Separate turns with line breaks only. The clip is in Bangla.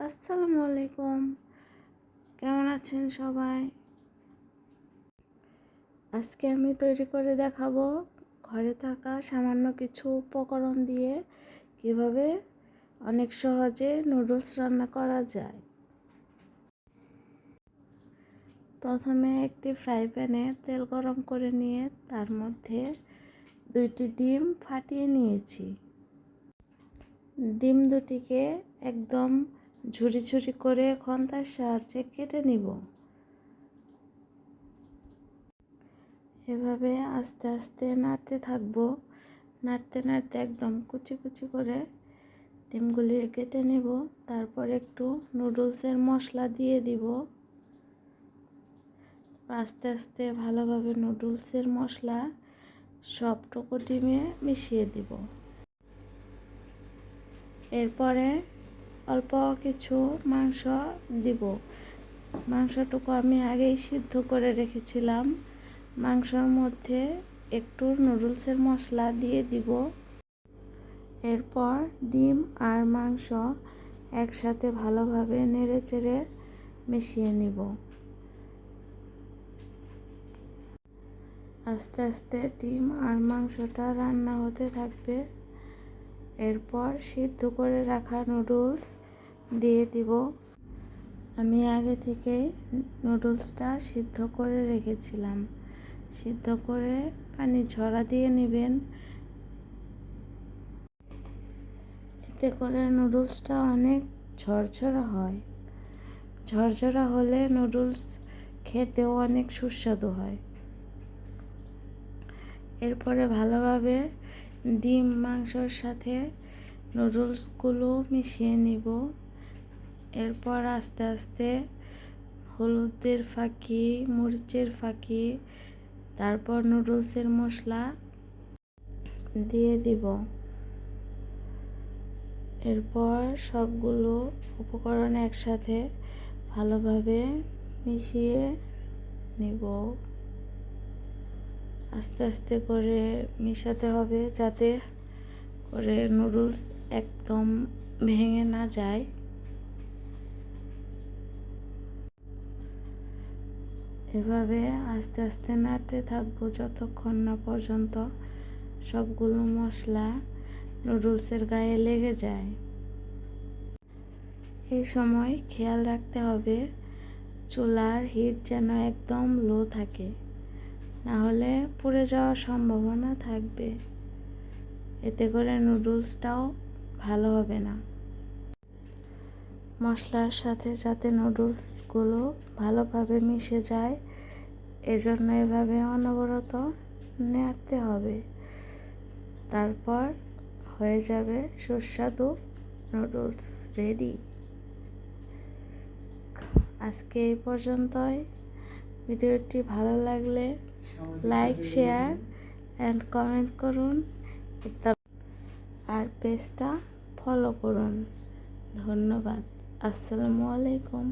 আসসালামু আলাইকুম। কেমন আছেন সবাই? আজকে আমি তৈরি করে দেখাবো ঘরে থাকা সামান্য কিছু উপকরণ দিয়ে কিভাবে অনেক সহজে নুডলস রান্না করা যায়। প্রথমে একটি ফ্রাই প্যানে তেল গরম করে নিয়ে তার মধ্যে 2টি ডিম ফাটিয়ে নিয়েছি। ডিম দুটিকে একদম ঝুরি ঝুরি করে খন্তার সাহায্যে কেটে নিব। এভাবে আস্তে আস্তে নাড়তে থাকবো। নাড়তে নাড়তে একদম কুচি কুচি করে ডিমগুলি কেটে নেব। তারপর একটু নুডলসের মশলা দিয়ে দিব। আস্তে আস্তে ভালোভাবে নুডলসের মশলা সবটুকু ডিমে মিশিয়ে দিব। এরপরে অল্প কিছু মাংস দিব। মাংসটুকু আমি আগেই সিদ্ধ করে রেখেছিলাম। মাংসর মধ্যে একটু নুডলসের মশলা দিয়ে দিব। এরপর ডিম আর মাংস একসাথে ভালোভাবে নেড়েচেড়ে মিশিয়ে নিব। আস্তে আস্তে ডিম আর মাংসটা রান্না হতে থাকবে। এরপর সিদ্ধ করে রাখা নুডলস দিয়ে দিব। আমি আগে থেকেই নুডলসটা সিদ্ধ করে রেখেছিলাম। সিদ্ধ করে পানি ঝরা দিয়ে নেবেন। এতে করে নুডলসটা অনেক ঝরঝরা হয়। ঝরঝরা হলে নুডলস খেতেও অনেক সুস্বাদু হয়। এরপরে ভালোভাবে ডিম মাংসর সাথে নুডলসগুলো মিশিয়ে নিব। এরপর আস্তে আস্তে হলুদের ফাঁকি, মরিচের ফাঁকি, তারপর নুডলসের মশলা দিয়ে দিব। এরপর সবগুলো উপকরণ একসাথে ভালোভাবে মিশিয়ে নিব। আস্তে আস্তে করে মেশাতে হবে যাতে করে নুডলস একদম ভেঙে না যায়। এভাবে আস্তে আস্তে নাড়তে থাকবো যতক্ষণ না পর্যন্ত সবগুলো মশলা নুডলসের গায়ে লেগে যায়। এই সময় খেয়াল রাখতে হবে চুলার হিট যেন একদম লো থাকে, না হলে পুড়ে যাওয়ার সম্ভাবনা থাকবে। এতে করে নুডলসটাও ভালো হবে না। মশলার সাথে যাতে নুডলসগুলো ভালোভাবে মিশে যায় এজন্য এভাবে অনবরত নাড়তে হবে। তারপর হয়ে যাবে সুস্বাদু নুডলস রেডি। আজকে এই পর্যন্তই। ভিডিওটি ভালো লাগলে লাইক, শেয়ার অ্যান্ড কমেন্ট করুন আর পেজটা ফলো করুন। ধন্যবাদ। আসসালামু আলাইকুম।